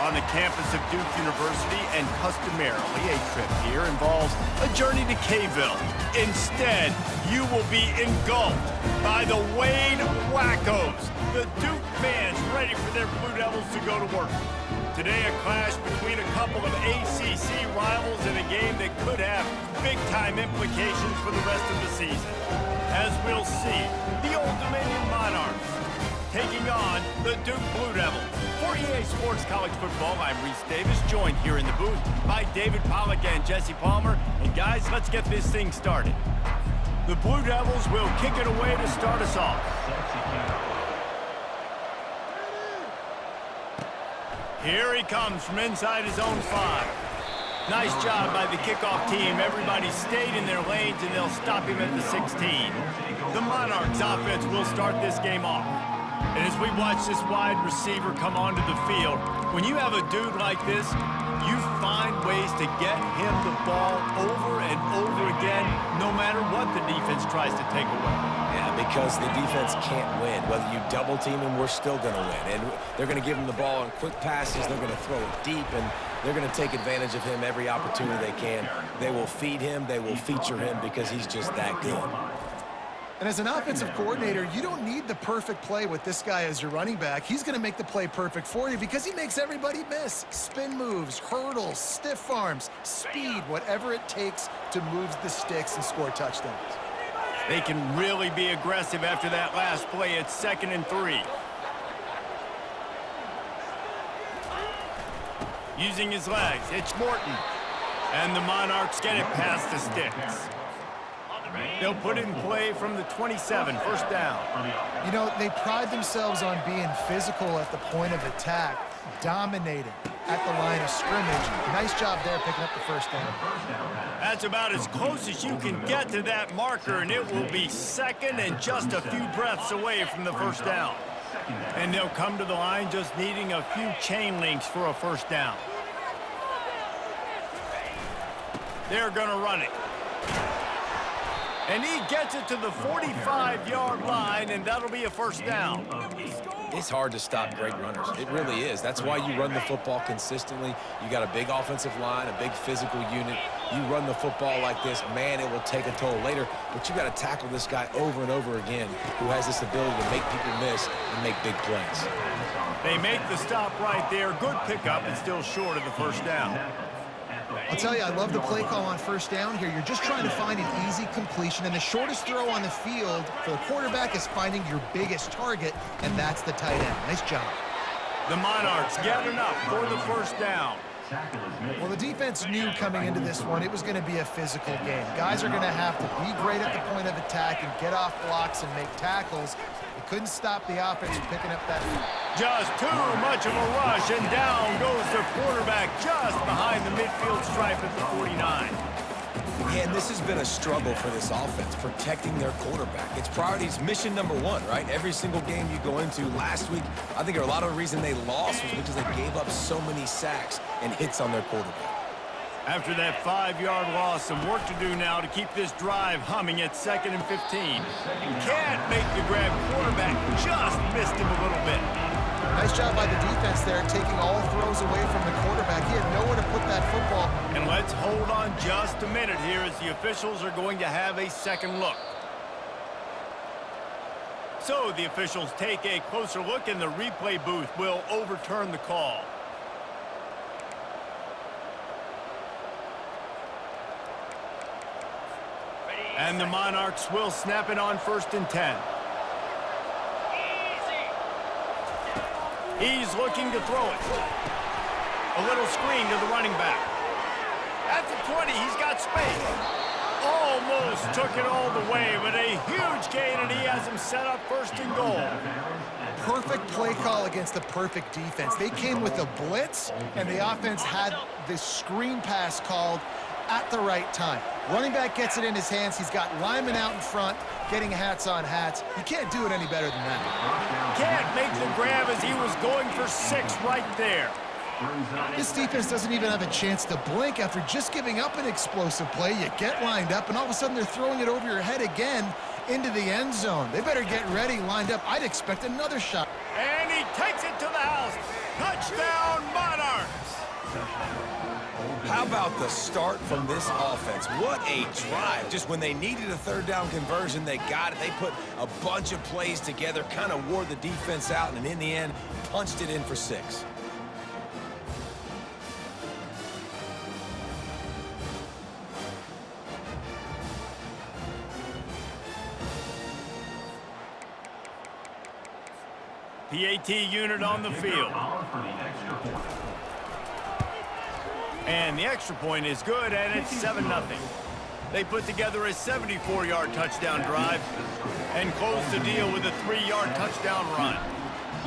on the campus of Duke University, and customarily a trip here involves a journey to K-ville. Instead, you will be engulfed by the Wade Wackos, the Duke fans ready for their Blue Devils to go to work. Today, a clash between a couple of ACC rivals in a game that could have big-time implications for the rest of the season. As we'll see, the Old Dominion Monarchs taking on the Duke Blue Devils. For EA Sports College Football, I'm Reese Davis, joined here in the booth by David Pollack and Jesse Palmer. And guys, let's get this thing started. The Blue Devils will kick it away to start us off. Here he comes from inside his own 5. Nice job by the kickoff team. Everybody stayed in their lanes, and they'll stop him at the 16. The Monarchs offense will start this game off. And as we watch this wide receiver come onto the field, when you have a dude like this, you find ways to get him the ball over and over again, no matter what the defense tries to take away. Yeah, because the defense can't win. Whether you double team him, we're still going to win. And they're going to give him the ball on quick passes. They're going to throw it deep, and they're going to take advantage of him every opportunity they can. They will feed him. They will feature him because he's just that good. And as an offensive coordinator, you don't need the perfect play with this guy as your running back. He's going to make the play perfect for you because he makes everybody miss. Spin moves, hurdles, stiff arms, speed, whatever it takes to move the sticks and score touchdowns. They can really be aggressive after that last play. It's 2nd and 3. Using his legs, it's Morton. And the Monarchs get it past the sticks. They'll put it in play from the 27, first down. You know, they pride themselves on being physical at the point of attack, dominating at the line of scrimmage. Nice job there picking up the first down. That's about as close as you can get to that marker, and it will be 2nd and just a few breaths away from the first down. And they'll come to the line just needing a few chain links for a first down. They're going to run it. And he gets it to the 45-yard line, and that'll be a first down. It's hard to stop great runners. It really is. That's why you run the football consistently. You got a big offensive line, a big physical unit. You run the football like this, man, it will take a toll later. But you got to tackle this guy over and over again who has this ability to make people miss and make big plays. They make the stop right there. Good pickup, and still short of the first down. I'll tell you, I love the play call on first down here. You're just trying to find an easy completion, and the shortest throw on the field for the quarterback is finding your biggest target, and that's the tight end. Nice job. The Monarchs get enough for the first down. Well, the defense knew coming into this one it was going to be a physical game. Guys are going to have to be great at the point of attack and get off blocks and make tackles. They couldn't stop the offense from picking up that. Just too much of a rush, and down goes the quarterback just behind the midfield stripe at the 49. Yeah, and this has been a struggle for this offense, protecting their quarterback. It's priorities, mission number 1, right? Every single game you go into. Last week, I think a lot of the reason they lost was because they gave up so many sacks and hits on their quarterback. After that 5-yard loss, some work to do now to keep this drive humming at 2nd and 15. Can't make the grab. Quarterback just missed him a little bit. Nice job by the defense there, taking all throws away from the quarterback. He had nowhere to put that football. And let's hold on just a minute here as the officials are going to have a second look. So the officials take a closer look, and the replay booth will overturn the call. And the Monarchs will snap it on 1st and 10. He's looking to throw it. A little screen to the running back. At the 20, he's got space. Almost took it all the way, but a huge gain, and he has him set up 1st and goal. Perfect play call against the perfect defense. They came with a blitz, and the offense had this screen pass called at the right time. Running back gets it in his hands. He's got linemen out in front, getting hats on hats. You can't do it any better than that. Can't make the grab as he was going for 6 right there. This defense doesn't even have a chance to blink after just giving up an explosive play. You get lined up, and all of a sudden they're throwing it over your head again into the end zone. They better get ready, lined up. I'd expect another shot. And he takes it to the house. Touchdown, Monarchs! How about the start from this offense? What a drive. Just when they needed a third down conversion, they got it. They put a bunch of plays together, kind of wore the defense out, and in the end, punched it in for 6. PAT unit on the field. And the extra point is good, and it's 7-0. They put together a 74-yard touchdown drive and closed the deal with a 3-yard touchdown run.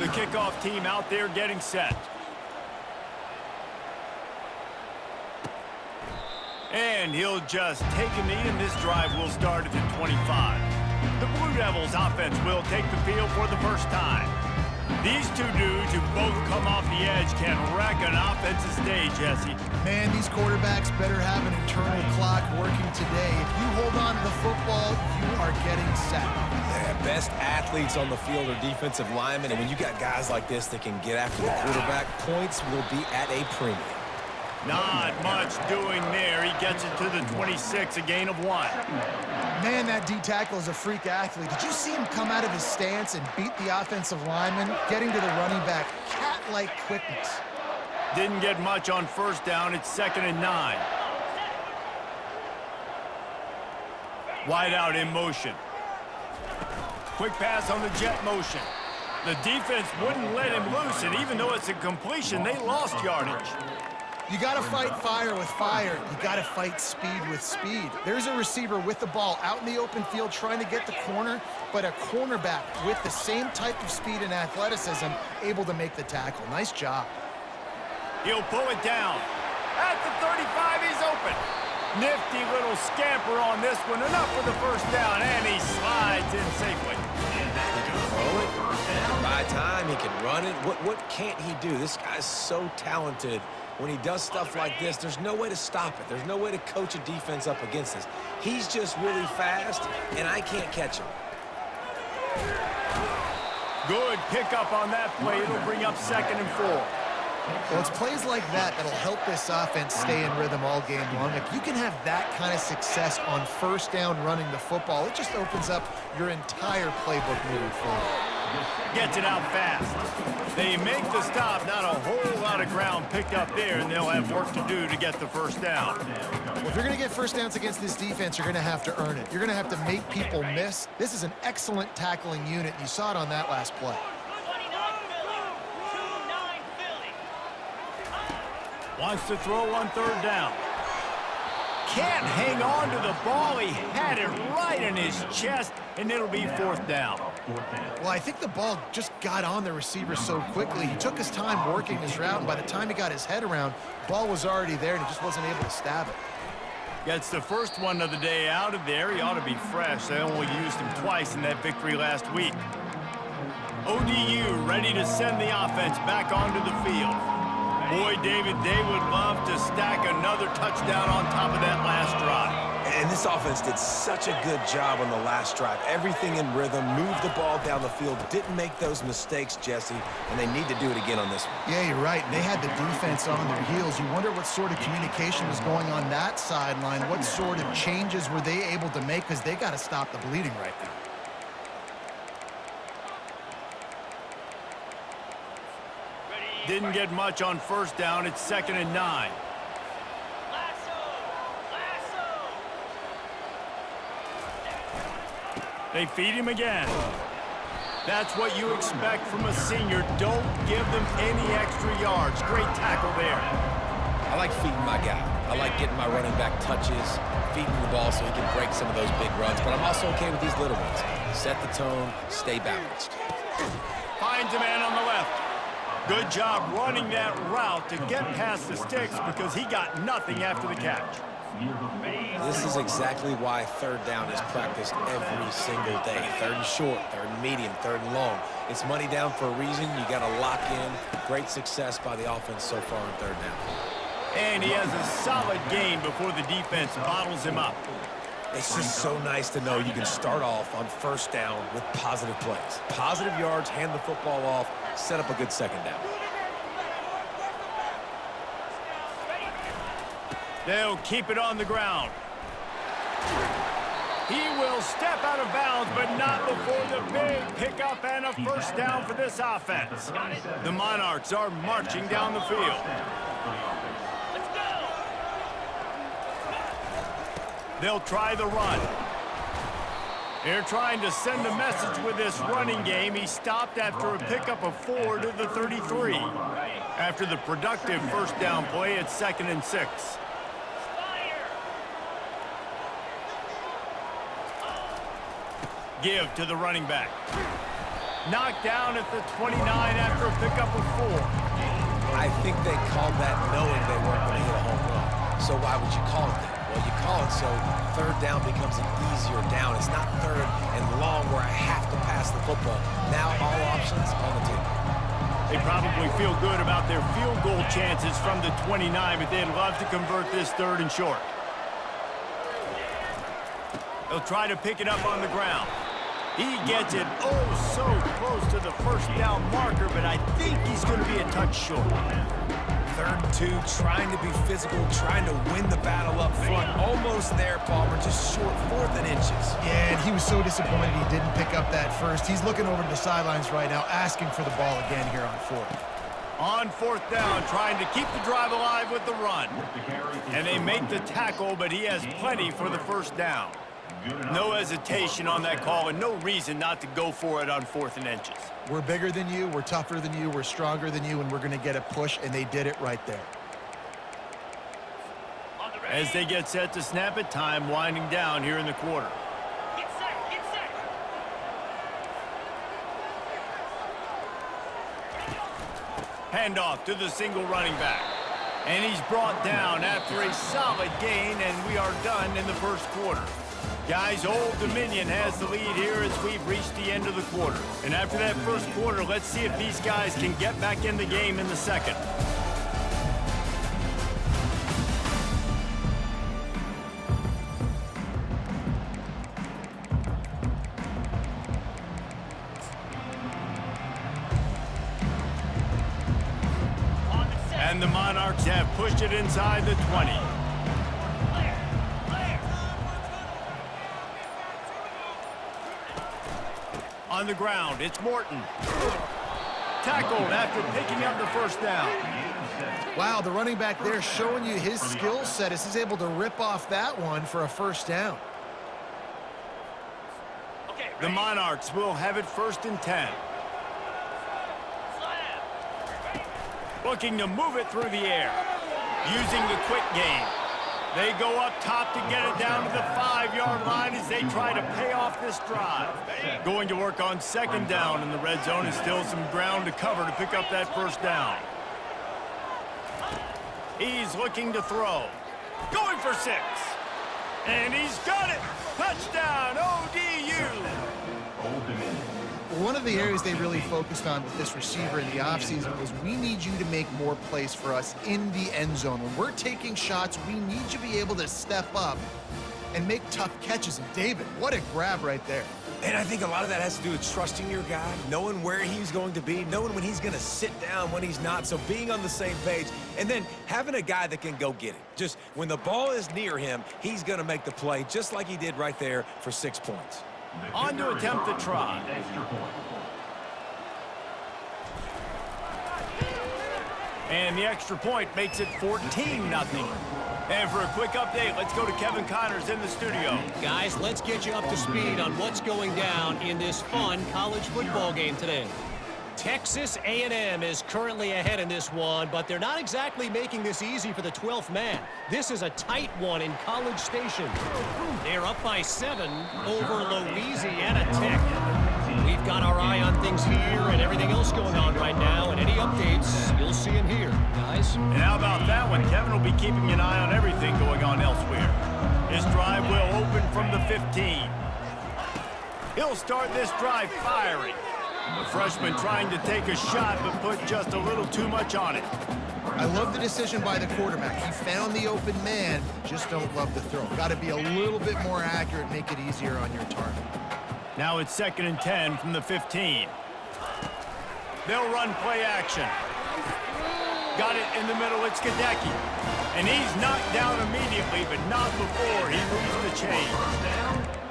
The kickoff team out there getting set. And he'll just take a knee, and this drive will start at the 25. The Blue Devils offense will take the field for the first time. These two dudes who both come off the edge can wreck an offensive day, Jesse. Man, these quarterbacks better have an internal clock working today. If you hold on to the football, you are getting sacked. Yeah, best athletes on the field are defensive linemen, and when you got guys like this that can get after the quarterback, points will be at a premium. Not much doing there. He gets it to the 26, a gain of 1. Man, that D-tackle is a freak athlete. Did you see him come out of his stance and beat the offensive lineman, getting to the running back? Cat-like quickness. Didn't get much on first down. It's 2nd and 9. Wide out in motion. Quick pass on the jet motion. The defense wouldn't let him loose, and even though it's a completion, they lost yardage. You got to fight fire with fire. You got to fight speed with speed. There's a receiver with the ball out in the open field trying to get the corner, but a cornerback with the same type of speed and athleticism able to make the tackle. Nice job. He'll pull it down. At the 35, he's open. Nifty little scamper on this one. Enough for the first down, and he slides in safely. He can throw it. He can buy time. He can run it. What can't he do? This guy's so talented. When he does stuff like this, there's no way to stop it. There's no way to coach a defense up against this. He's just really fast, and I can't catch him. Good pickup on that play. It'll bring up 2nd and 4. Well, it's plays like that that'll help this offense stay in rhythm all game long. If you can have that kind of success on first down running the football, it just opens up your entire playbook moving forward. Gets it out fast. They make the stop. Not a whole lot of ground picked up there, and they'll have work to do to get the first down. Well, if you're going to get first downs against this defense, you're going to have to earn it. You're going to have to make people miss. This is an excellent tackling unit. You saw it on that last play. Wants to throw on 3rd down. Can't hang on to the ball. He had it right in his chest, and it'll be 4th down. Well, I think the ball just got on the receiver so quickly. He took his time working his route, and by the time he got his head around, ball was already there, and he just wasn't able to stab it. Gets the first one of the day out of there. He ought to be fresh. They only used him twice in that victory last week. ODU ready to send the offense back onto the field. Boy, David, they would love to stack another touchdown on top of that last drive. And this offense did such a good job on the last drive. Everything in rhythm, moved the ball down the field, didn't make those mistakes, Jesse, and they need to do it again on this one. Yeah, you're right. They had the defense on their heels. You wonder what sort of communication was going on that sideline. What sort of changes were they able to make, because they got to stop the bleeding right now. Didn't get much on first down. It's 2nd and 9. They feed him again. That's what you expect from a senior. Don't give them any extra yards. Great tackle there. I like feeding my guy. I like getting my running back touches, feeding the ball so he can break some of those big runs, but I'm also okay with these little ones. Set the tone, stay balanced. Finds a man on the left. Good job running that route to get past the sticks because he got nothing after the catch. This is exactly why 3rd down is practiced every single day. 3rd and short, 3rd and medium, 3rd and long. It's money down for a reason. You got to lock in. Great success by the offense so far on 3rd down. And he has a solid gain before the defense bottles him up. It's just so nice to know you can start off on first down with positive plays. Positive yards, hand the football off, set up a good 2nd down. They'll keep it on the ground. He will step out of bounds, but not before the big pickup and a first down for this offense. The Monarchs are marching down the field. They'll try the run. They're trying to send a message with this running game. He stopped after a pickup of 4 to the 33. After the productive first down play, it's 2nd and 6. Give to the running back. Knocked down at the 29 after a pickup of 4. I think they called that knowing they weren't going to hit a home run. So why would you call it that? Well, you call it so third down becomes an easier down. It's not third and long where I have to pass the football. Now all options on the table. They probably feel good about their field goal chances from the 29, but they'd love to convert this 3rd and short. They'll try to pick it up on the ground. He gets it so close to the first down marker, but I think he's going to be a touch short. 3rd and 2, trying to be physical, trying to win the battle up front. Almost there, Palmer, just short 4th and inches. Yeah, and he was so disappointed he didn't pick up that first. He's looking over to the sidelines right now, asking for the ball again here on 4th. On 4th down, trying to keep the drive alive with the run. And they make the tackle, but he has plenty for the first down. No hesitation on that call and no reason not to go for it on 4th and inches. We're bigger than you, we're tougher than you, we're stronger than you, and we're going to get a push, and they did it right there. As they get set to snap it, time winding down here in the quarter. Get set. Handoff to the single running back. And he's brought down after a solid gain, and we are done in the first quarter. Guys, Old Dominion has the lead here as we've reached the end of the quarter. And after that first quarter, let's see if these guys can get back in the game in the second. And the Monarchs have pushed it inside the 20. On the ground, it's Morton. Tackled after picking up the first down. Wow, the running back there showing you his skill set as he's able to rip off that one for a first down. The Monarchs will have it 1st and 10. Looking to move it through the air. Using the quick game. They go up top to get it down to the 5-yard line as they try to pay off this drive. Going to work on 2nd down in the red zone and still some ground to cover to pick up that first down. He's looking to throw. Going for 6. And he's got it. Touchdown, ODU. One of the areas they really focused on with this receiver in the offseason was we need you to make more plays for us in the end zone. When we're taking shots, we need you to be able to step up and make tough catches. And David, what a grab right there. And I think a lot of that has to do with trusting your guy, knowing where he's going to be, knowing when he's going to sit down, when he's not, so being on the same page, and then having a guy that can go get it. Just when the ball is near him, he's going to make the play just like he did right there for 6 points. On to attempt the try. And the extra point makes it 14-0. And for a quick update, let's go to Kevin Connors in the studio. Guys, let's get you up to speed on what's going down in this fun college football game today. Texas A&M is currently ahead in this one, but they're not exactly making this easy for the 12th man. This is a tight one in College Station. They're up by 7 over Louisiana Tech. We've got our eye on things here and everything else going on right now, and any updates, you'll see them here, guys. And how about that one? Kevin will be keeping an eye on everything going on elsewhere. His drive will open from the 15. He'll start this drive firing. The freshman trying to take a shot, but put just a little too much on it. I love the decision by the quarterback. He found the open man, just don't love the throw. Got to be a little bit more accurate, make it easier on your target. Now it's 2nd and 10 from the 15. They'll run play action. Got it in the middle, it's Gadecki. And he's knocked down immediately, but not before he moves the chains.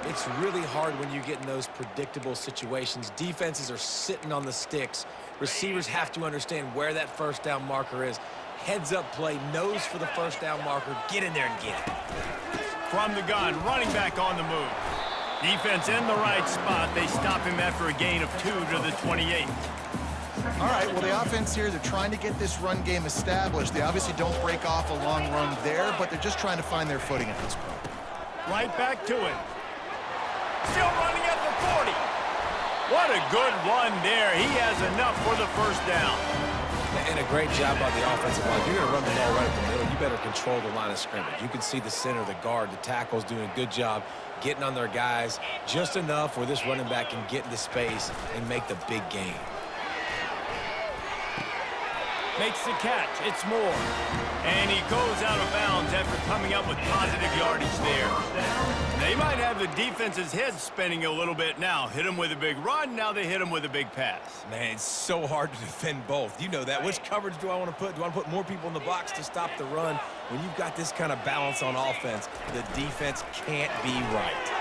It's really hard when you get in those predictable situations. Defenses are sitting on the sticks. Receivers have to understand where that first down marker is. Heads up play, nose for the first down marker. Get in there and get it. From the gun, running back on the move. Defense in the right spot. They stop him after a gain of 2 to the 28. All right, well, the offense here, they're trying to get this run game established. They obviously don't break off a long run there, but they're just trying to find their footing at this point. Right back to it. Still running at the 40. What a good run there. He has enough for the first down. And a great job by the offensive line. You're going to run the ball right up the middle. You better control the line of scrimmage. You can see the center, the guard, the tackles doing a good job getting on their guys just enough where this running back can get into space and make the big game. Makes the catch. It's Moore. And he goes out of bounds after coming up with positive yardage there. They might have the defense's head spinning a little bit now. Hit him with a big run. Now they hit him with a big pass. Man, it's so hard to defend both. You know that. Which coverage do I want to put? Do I want to put more people in the box to stop the run? When you've got this kind of balance on offense, the defense can't be right.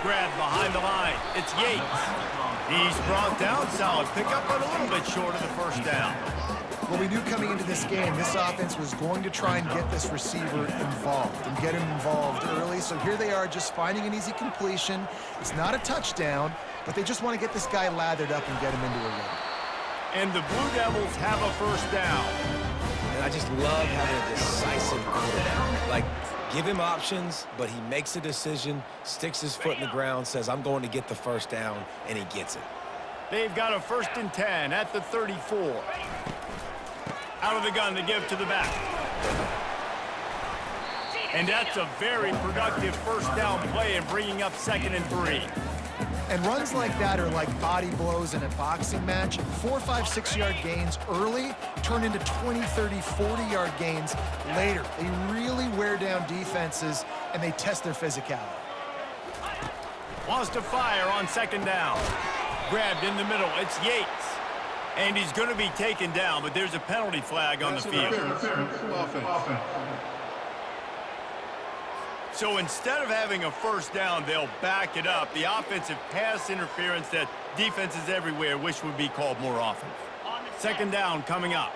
Grab behind the line. It's Yates. He's brought down. Solid pickup, but a little bit short of the first down. Well, we knew coming into this game, this offense was going to try and get this receiver involved and get him involved early. So here they are just finding an easy completion. It's not a touchdown, but they just want to get this guy lathered up and get him into a run. And the Blue Devils have a first down. And I just love having a decisive quarterback. Like, give him options, but he makes a decision, sticks his foot in the ground, says, I'm going to get the first down, and he gets it. They've got a 1st and 10 at the 34. Out of the gun to give to the back. And that's a very productive first down play and bringing up 2nd and 3. And runs like that are like body blows in a boxing match. 4, 5, 6-yard gains early turn into 20, 30, 40-yard gains later. They really wear down defenses, and they test their physicality. Wants to fire on 2nd down. Grabbed in the middle. It's Yates. And he's going to be taken down, but there's a penalty flag on the field. So instead of having a first down, they'll back it up. The offensive pass interference that defenses everywhere wish would be called more often. 2nd down coming up.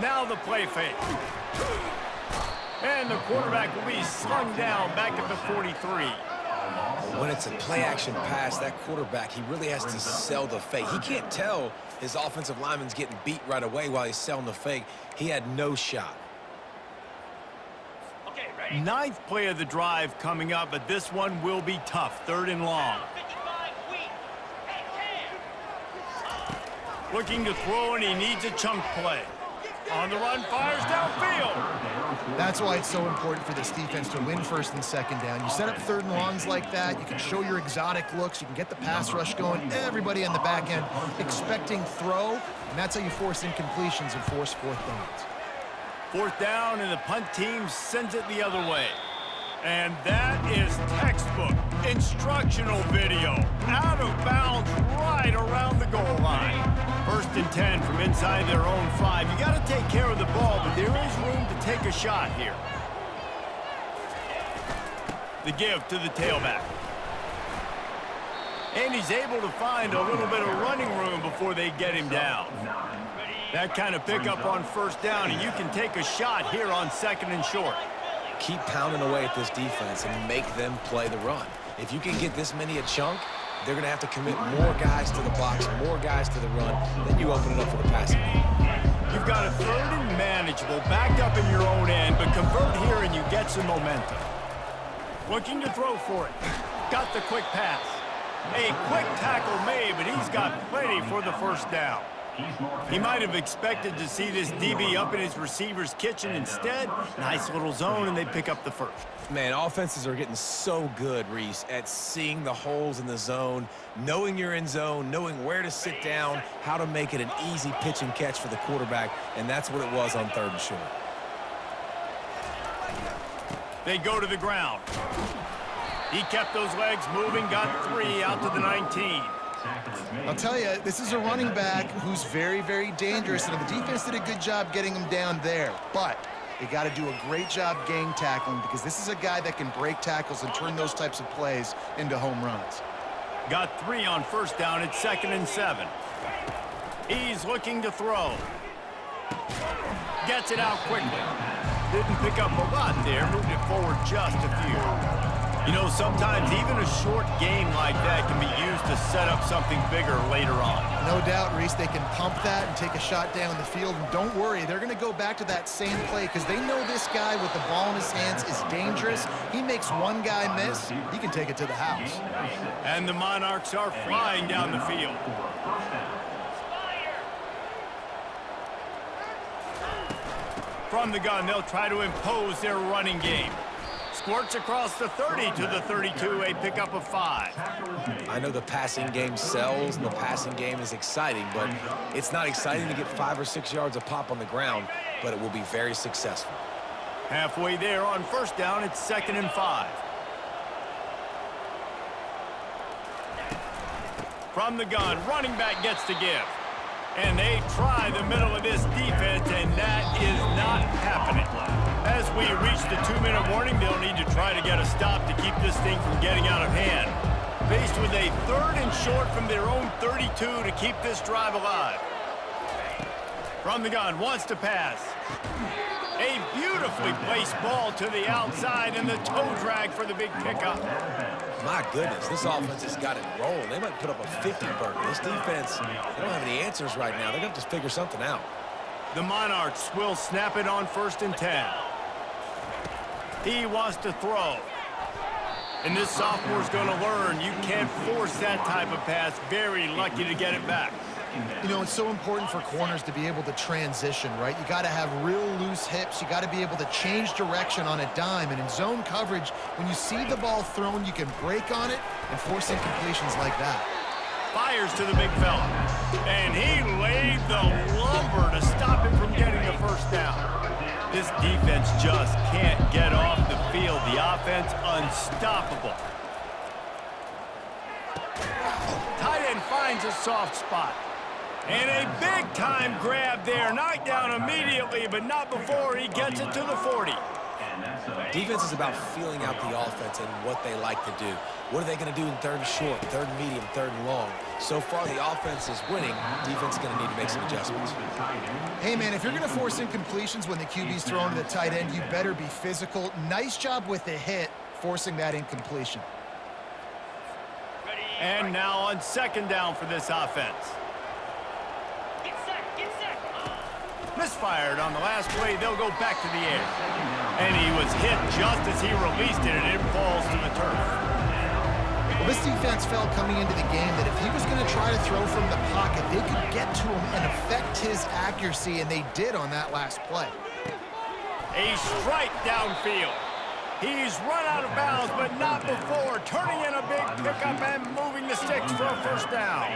Now the play fake. And the quarterback will be slung down back at the 43. When it's a play-action pass, that quarterback, he really has to sell the fake. He can't tell his offensive lineman's getting beat right away while he's selling the fake. He had no shot. Okay, ready? 9th play of the drive coming up, but this one will be tough. 3rd and long. Looking to throw, and he needs a chunk play. On the run, fires downfield. That's why it's so important for this defense to win 1st and 2nd down. You set up 3rd and longs like that. You can show your exotic looks. You can get the pass rush going. Everybody on the back end expecting throw, and that's how you force incompletions and force 4th downs. 4th down, and the punt team sends it the other way. And that is textbook instructional video. Out of bounds right around the goal line. 1st and 10 from inside their own 5. You got to take care of the ball, but there is room to take a shot here. The give to the tailback. And he's able to find a little bit of running room before they get him down. That kind of pickup on 1st down, and you can take a shot here on 2nd and short. Keep pounding away at this defense and make them play the run. If you can get this many a chunk, they're going to have to commit more guys to the box, more guys to the run, then you open it up for the passing game. You've got a 3rd and manageable, backed up in your own end, but convert here and you get some momentum. Looking to throw for it. Got the quick pass. A quick tackle made, but he's got plenty for the 1st down. He might have expected to see this DB up in his receiver's kitchen. Instead, nice little zone, and they pick up the 1st. Man, offenses are getting so good, Reese, at seeing the holes in the zone, knowing you're in zone, knowing where to sit down, how to make it an easy pitch and catch for the quarterback, and that's what it was on 3rd and short. They go to the ground. He kept those legs moving, got 3 out to the 19. I'll tell you, this is a running back who's very, very dangerous, and the defense did a good job getting him down there. But they got to do a great job gang tackling because this is a guy that can break tackles and turn those types of plays into home runs. Got 3 on first down. It's 2nd and 7. He's looking to throw. Gets it out quickly. Didn't pick up a lot there. Moved it forward just a few. You know, sometimes even a short game like that can be used to set up something bigger later on. No doubt, Reese, they can pump that and take a shot down the field. And don't worry, they're going to go back to that same play because they know this guy with the ball in his hands is dangerous. He makes one guy miss, he can take it to the house. And the Monarchs are flying down the field. From the gun, they'll try to impose their running game. Squirts across the 30 to the 32, a pickup of 5. I know the passing game sells and the passing game is exciting, but it's not exciting to get 5 or 6 yards a pop on the ground, but it will be very successful. Halfway there on first down, it's 2nd and 5. From the gun, running back gets to give. And they try the middle of this defense, and that is not happening. As we reach the 2-minute warning, they'll need to try to get a stop to keep this thing from getting out of hand. Faced with a 3rd and short from their own 32 to keep this drive alive. From the gun, wants to pass. A beautifully placed ball to the outside, and the toe drag for the big pickup. My goodness, this offense has got it rolling. They might put up a 50 burger. This defense, they don't have any answers right now. They're going to have to figure something out. The Monarchs will snap it on 1st and 10. He wants to throw. And this sophomore's going to learn you can't force that type of pass. Very lucky to get it back. You know, it's so important for corners to be able to transition, right? You got to have real loose hips. You got to be able to change direction on a dime. And in zone coverage, when you see the ball thrown, you can break on it and force incompletions like that. Fires to the big fella. And he laid the lumber to stop him from getting the first down. This defense just can't get off the field. The offense unstoppable. Tight end finds a soft spot. And a big-time grab there. Knocked down immediately, but not before he gets it to the 40. Defense is about feeling out the offense and what they like to do. What are they going to do in 3rd and short, 3rd and medium, 3rd and long? So far, the offense is winning. Defense is going to need to make some adjustments. Hey, man, if you're going to force incompletions when the QB's thrown to the tight end, you better be physical. Nice job with the hit, forcing that incompletion. And now on 2nd down for this offense. Get set, get set. Misfired on the last play. They'll go back to the air. And he was hit just as he released it, and it falls to the turf. Well, this defense felt coming into the game that if he was going to try to throw from the pocket, they could get to him and affect his accuracy, and they did on that last play. A strike downfield. He's run out of bounds, but not before. Turning in a big pickup and moving the sticks for a first down.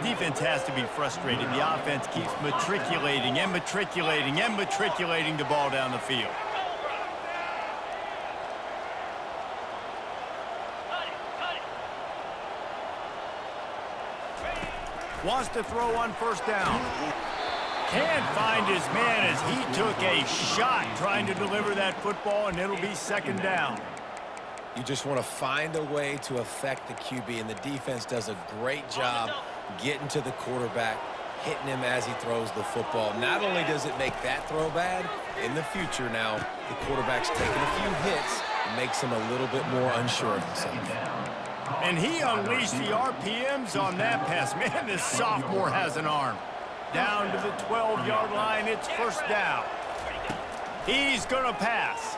Defense has to be frustrated. The offense keeps matriculating and matriculating and matriculating the ball down the field. Wants to throw on first down. Can't find his man as he took a shot trying to deliver that football, and it'll be 2nd down. You just want to find a way to affect the QB, and the defense does a great job getting to the quarterback, hitting him as he throws the football. Not only does it make that throw bad, in the future now, the quarterback's taking a few hits and makes him a little bit more unsure of himself. And he unleashed the RPMs on that pass. Man, this sophomore has an arm. Down to the 12-yard line, it's 1st down. He's going to pass.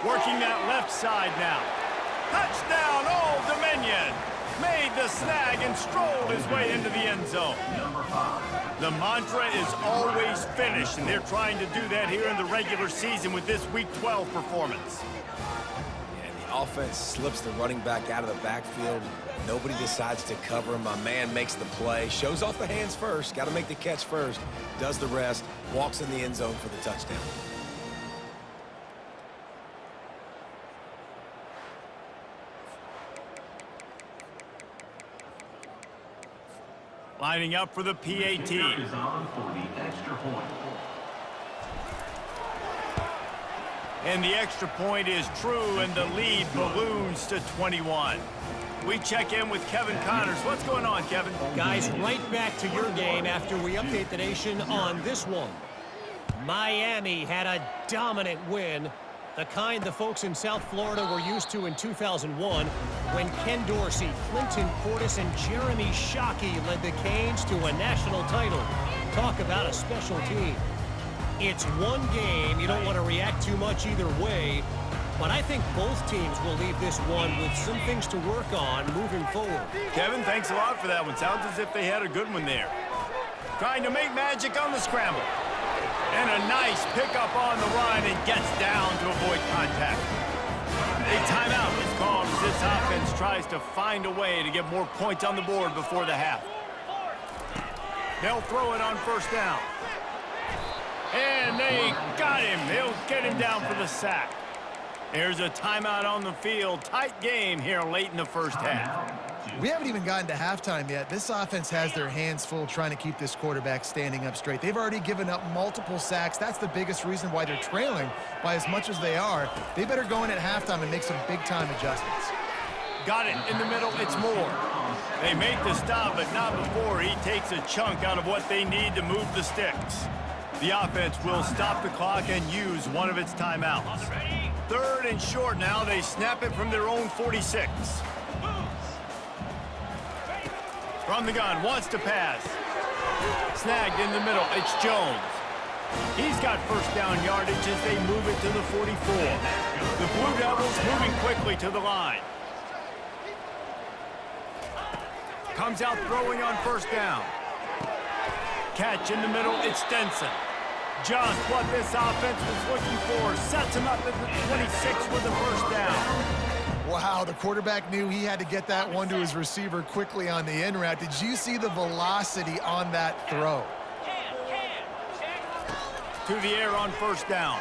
Working that left side now. Touchdown, Old Dominion. Made the snag and strolled his way into the end zone. The mantra is always finish, and they're trying to do that here in the regular season with this Week 12 performance. Offense slips the running back out of the backfield. Nobody decides to cover him. My man makes the play. Shows off the hands first. Got to make the catch first. Does the rest. Walks in the end zone for the touchdown. Lining up for the PAT. Is on for the extra point. And the extra point is true, and the lead balloons to 21. We check in with Kevin Connors. What's going on, Kevin? Guys, right back to your game after we update the nation on this one. Miami had a dominant win, the kind the folks in South Florida were used to in 2001 when Ken Dorsey, Clinton Portis, and Jeremy Shockey led the Canes to a national title. Talk about a special team. It's one game. You don't want to react too much either way, but I think both teams will leave this one with some things to work on moving forward. Kevin, thanks a lot for that one. Sounds as if they had a good one there. Trying to make magic on the scramble. And a nice pickup on the run and gets down to avoid contact. A timeout is called as this offense tries to find a way to get more points on the board before the half. They'll throw it on first down. And they got him. They'll get him down for the sack. There's a timeout on the field. Tight game here late in the first half. We haven't even gotten to halftime yet. This offense has their hands full trying to keep this quarterback standing up straight. They've already given up multiple sacks. That's the biggest reason why they're trailing by as much as they are. They better go in at halftime and make some big-time adjustments. Got it in the middle. It's Moore. They make the stop, but not before he takes a chunk out of what they need to move the sticks. The offense will stop the clock and use one of its timeouts. Third and short now. They snap it from their own 46. From the gun, wants to pass. Snagged in the middle. It's Jones. He's got first down yardage as they move it to the 44. The Blue Devils moving quickly to the line. Comes out throwing on first down. Catch in the middle. It's Stenson. Just what this offense was looking for. Sets him up at the 26 with the first down. Wow, the quarterback knew he had to get that one to his receiver quickly on the in route. Did you see the velocity on that throw? To the air on first down.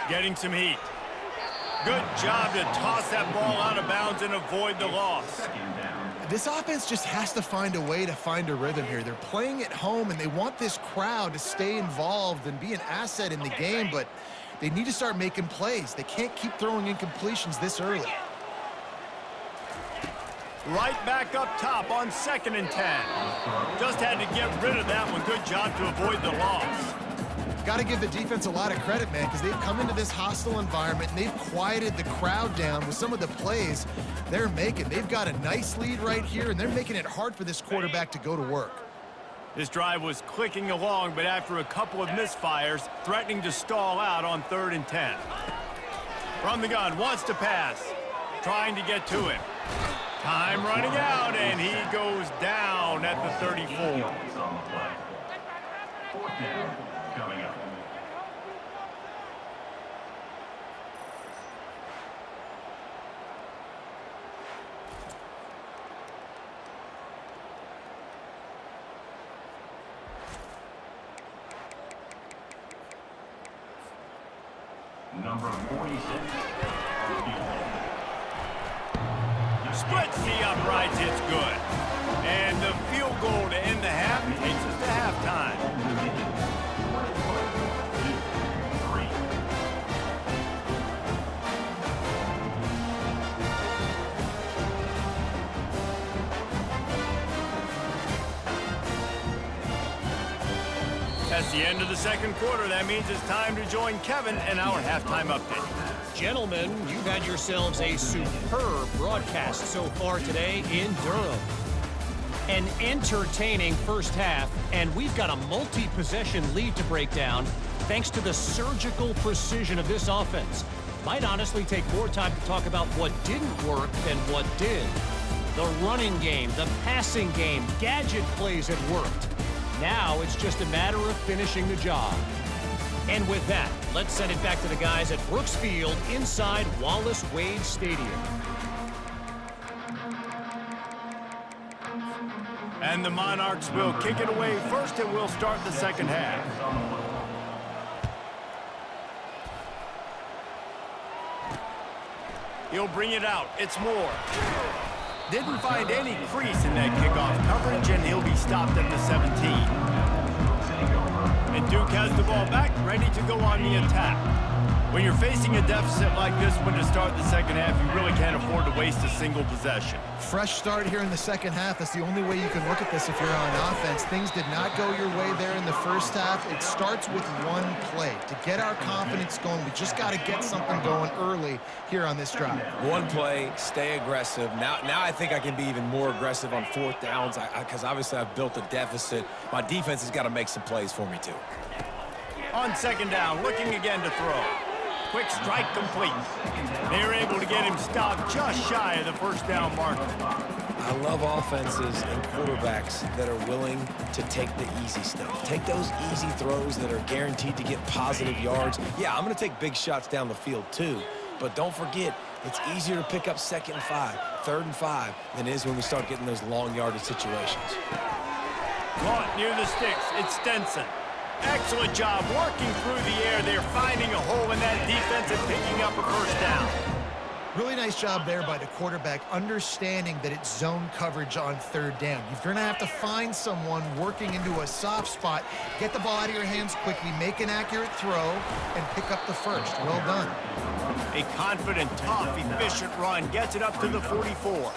Getting some heat. Good job to toss that ball out of bounds and avoid the loss. This offense just has to find a way to find a rhythm here. They're playing at home, and they want this crowd to stay involved and be an asset in the game, but they need to start making plays. They can't keep throwing incompletions this early. Right back up top on 2nd and 10. Just had to get rid of that one. Good job to avoid the loss. Got to give the defense a lot of credit, man, because they've come into this hostile environment and they've quieted the crowd down with some of the plays they're making. They've got a nice lead right here, and they're making it hard for this quarterback to go to work. This drive was clicking along, but after a couple of misfires, threatening to stall out on 3rd and 10. From the gun, wants to pass. Trying to get to him. Time running out, and he goes down at the 34. Fourth down coming up. Number 46. Splits the uprights, it's good. And the field goal to end the half takes us to halftime. That's the end of the second quarter. That means it's time to join Kevin in our halftime update. Gentlemen, you've had yourselves a superb broadcast so far today in Durham. An entertaining first half, and we've got a multi-possession lead to break down thanks to the surgical precision of this offense. Might honestly take more time to talk about what didn't work than what did. The running game, the passing game, gadget plays have worked. Now it's just a matter of finishing the job. And with that, let's send it back to the guys at Brooks Field inside Wallace Wade Stadium. And the Monarchs will kick it away first, and we'll start the second half. He'll bring it out. It's Moore. Didn't find any crease in that kickoff coverage, and he'll be stopped at the 17. And Duke has the ball back, ready to go on the attack. When you're facing a deficit like this one to start the second half, you really can't afford to waste a single possession. Fresh start here in the second half. That's the only way you can look at this if you're on offense. Things did not go your way there in the first half. It starts with one play. To get our confidence going, we just got to get something going early here on this drive. One play, stay aggressive. Now I think I can be even more aggressive on fourth downs because obviously I've built a deficit. My defense has got to make some plays for me too. On second down, looking again to throw. Quick strike complete. They were able to get him stopped just shy of the first down marker. I love offenses and quarterbacks that are willing to take the easy stuff. Take those easy throws that are guaranteed to get positive yards. Yeah, I'm going to take big shots down the field too. But don't forget, it's easier to pick up 2nd and 5, 3rd and 5 than it is when we start getting those long yardage situations. Caught near the sticks. It's Stenson. Excellent job working through the air. They're finding a hole in that defense and picking up a first down. Really nice job there by the quarterback, understanding that it's zone coverage on 3rd down. You're going to have to find someone working into a soft spot, get the ball out of your hands quickly, make an accurate throw, and pick up the first. Well done. A confident, tough, efficient run gets it up to the 44.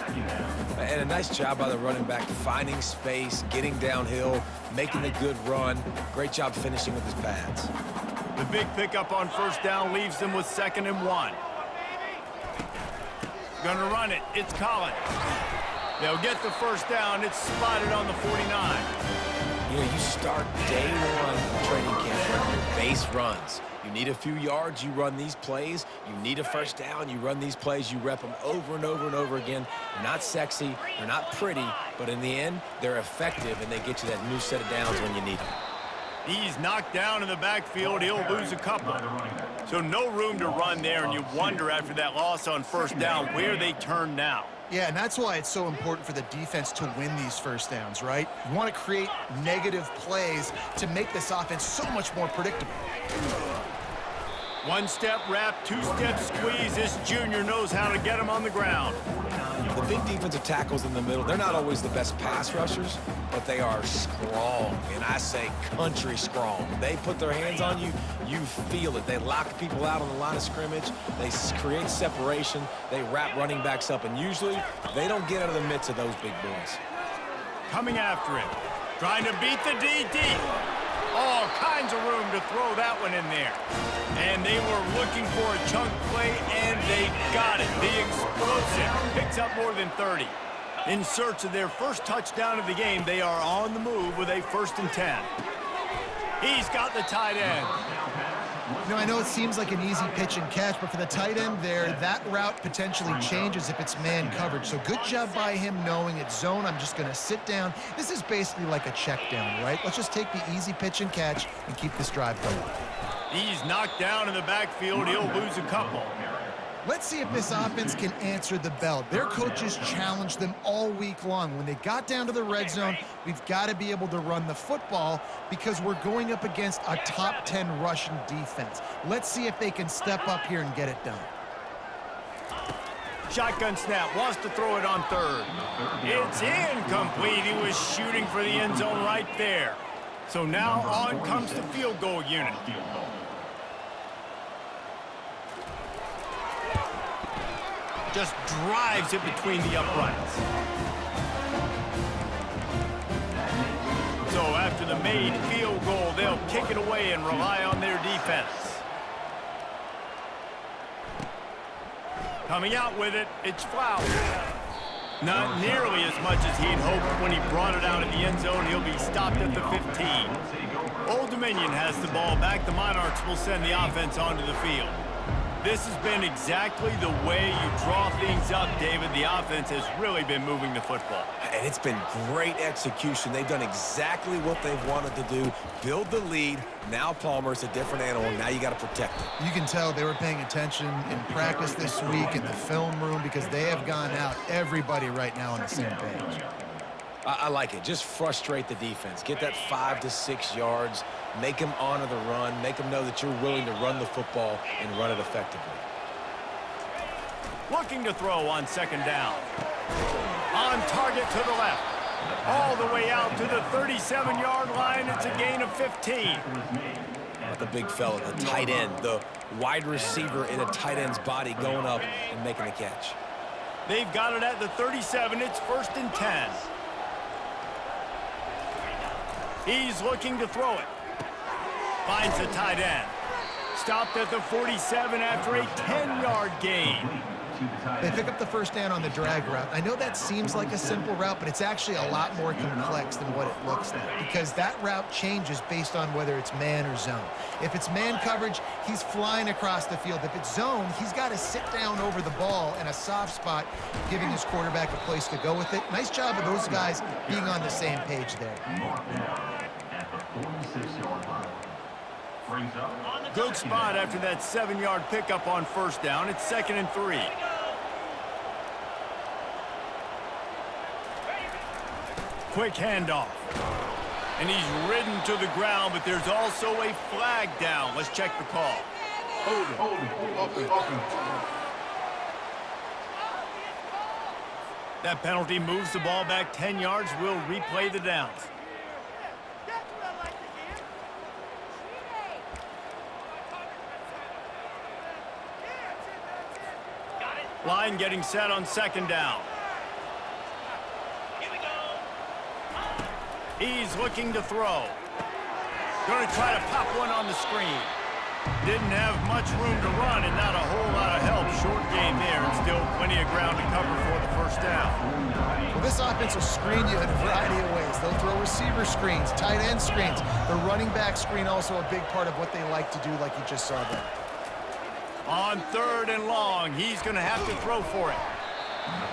And a nice job by the running back, finding space, getting downhill, making a good run. Great job finishing with his pads. The big pickup on first down leaves them with 2nd and 1. Gonna run it. It's Collins. They'll get the first down. It's spotted on the 49. You know, you start day one of training camp running your base runs. You need a few yards, you run these plays. You need a first down, you run these plays. You rep them over and over and over again. They're not sexy, they're not pretty, but in the end, they're effective, and they get you that new set of downs when you need them. He's knocked down in the backfield. He'll lose a couple. So no room to run there, and you wonder after that loss on first down where they turn now. Yeah, and that's why it's so important for the defense to win these first downs, right? You want to create negative plays to make this offense so much more predictable. One-step wrap, two-step squeeze. This junior knows how to get him on the ground. The big defensive tackles in the middle, they're not always the best pass rushers, but they are strong, and I say country strong. They put their hands on you, you feel it. They lock people out on the line of scrimmage. They create separation. They wrap running backs up, and usually they don't get out of the midst of those big boys. Coming after him, trying to beat the DD. All kinds of room to throw that one in there. And they were looking for a chunk play, and they got it. The explosive picks up more than 30. In search of their first touchdown of the game, they are on the move with a 1st and 10. He's got the tight end. You know, I know it seems like an easy pitch and catch, but for the tight end there, that route potentially changes if it's man coverage. So good job by him knowing it's zone. I'm just going to sit down. This is basically like a check down, right? Let's just take the easy pitch and catch and keep this drive going. He's knocked down in the backfield. He'll lose a couple. Let's see if this offense can answer the bell. Their coaches challenged them all week long. When they got down to the red zone, we've got to be able to run the football because we're going up against a top 10 rushing defense. Let's see if they can step up here and get it done. Shotgun snap, wants to throw it on 3rd. It's incomplete. He was shooting for the end zone right there. So now on comes the field goal unit. Just drives it between the uprights. So after the made field goal, they'll kick it away and rely on their defense. Coming out with it, it's Flowers. Not nearly as much as he'd hoped when he brought it out of the end zone. He'll be stopped at the 15. Old Dominion has the ball back. The Monarchs will send the offense onto the field. This has been exactly the way you draw things up, David. The offense has really been moving the football. And it's been great execution. They've done exactly what they've wanted to do. Build the lead. Now Palmer's a different animal. Now you got to protect him. You can tell they were paying attention in practice this week in the film room because they have gone out, everybody right now on the same page. I like it. Just frustrate the defense. Get that 5 to 6 yards. Make them honor the run. Make them know that you're willing to run the football and run it effectively. Looking to throw on 2nd down. On target to the left. All the way out to the 37-yard line. It's a gain of 15. The big fella, the tight end, the wide receiver in a tight end's body going up and making the catch. They've got it at the 37. It's 1st and 10. He's looking to throw it. Finds the tight end. Stopped at the 47 after a 10-yard gain. They pick up the first down on the drag route. I know that seems like a simple route, but it's actually a lot more complex than what it looks like because that route changes based on whether it's man or zone. If it's man coverage, he's flying across the field. If it's zone, he's got to sit down over the ball in a soft spot, giving his quarterback a place to go with it. Nice job of those guys being on the same page there. At the 46-yard line. Brings up. Good spot after that 7-yard pickup on first down. It's 2nd and 3. Quick handoff. And he's ridden to the ground, but there's also a flag down. Let's check the call. That penalty moves the ball back 10 yards. We'll replay the downs. Line getting set on 2nd down. He's looking to throw. Going to try to pop one on the screen. Didn't have much room to run and not a whole lot of help. Short game there and still plenty of ground to cover for the first down. Well, this offense will screen you in a variety of ways. They'll throw receiver screens, tight end screens. The running back screen also a big part of what they like to do, like you just saw there. On 3rd and long, he's going to have to throw for it.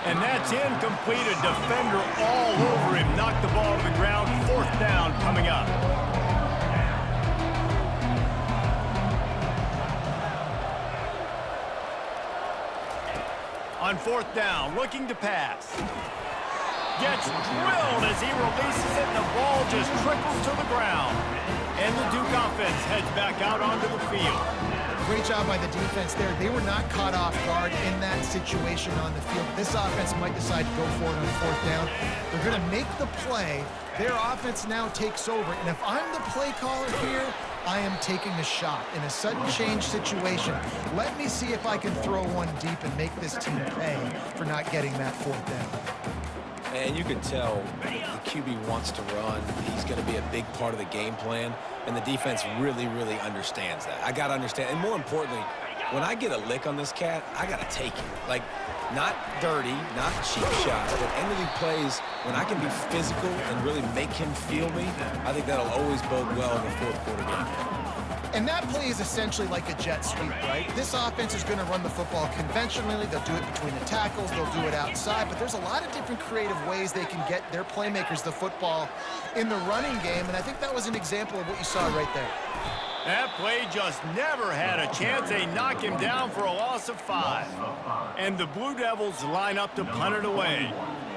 And that's incomplete. A defender all over him. Knocked the ball to the ground. 4th down coming up. On 4th down, looking to pass. Gets drilled as he releases it, and the ball just trickles to the ground. And the Duke offense heads back out onto the field. Great job by the defense there. They were not caught off guard in that situation on the field. This offense might decide to go for it on 4th down. They're going to make the play. Their offense now takes over. And if I'm the play caller here, I am taking a shot in a sudden change situation. Let me see if I can throw one deep and make this team pay for not getting that 4th down. And you can tell the QB wants to run. He's going to be a big part of the game plan. And the defense really, really understands that. I got to understand. And more importantly, when I get a lick on this cat, I got to take it. Like, not dirty, not cheap shots, but ending plays when I can be physical and really make him feel me, I think that'll always bode well in the 4th quarter game. And that play is essentially like a jet sweep, right? This offense is going to run the football conventionally. They'll do it between the tackles. They'll do it outside. But there's a lot of different creative ways they can get their playmakers the football in the running game. And I think that was an example of what you saw right there. That play just never had a chance. They knock him down for a loss of 5. And the Blue Devils line up to punt it away.